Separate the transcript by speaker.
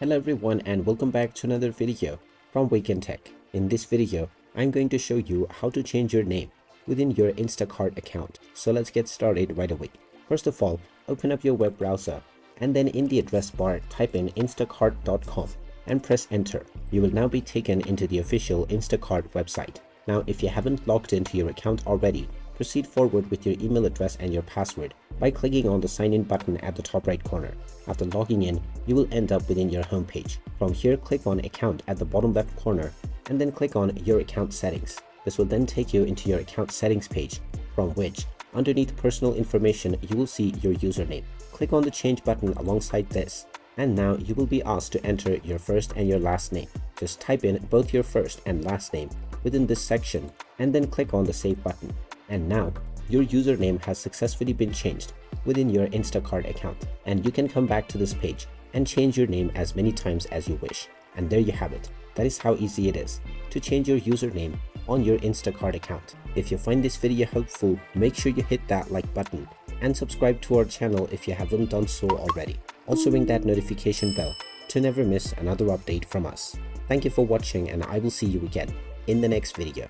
Speaker 1: Hello everyone and welcome back to another video from Wake&Tech. In this video, I'm going to show you how to change your name within your Instacart account. So let's get started right away. First of all, open up your web browser and then in the address bar type in instacart.com and press enter. You will now be taken into the official Instacart website. Now if you haven't logged into your account already, proceed forward with your email address and your password by clicking on the sign in button at the top right corner. After logging in, you will end up within your home page. From here, click on account at the bottom left corner and then click on your account settings. This will then take you into your account settings page, from which underneath personal information you will see your username. Click on the change button alongside this and now you will be asked to enter your first and your last name. Just type in both your first and last name within this section and then click on the save button. And now your username has successfully been changed within your Instacart account, and you can come back to this page and change your name as many times as you wish. And there you have it. That is how easy it is to change your username on your Instacart account. If you find this video helpful, make sure you hit that like button and subscribe to our channel if you haven't done so already. Also ring that notification bell to never miss another update from us. Thank you for watching and I will see you again in the next video.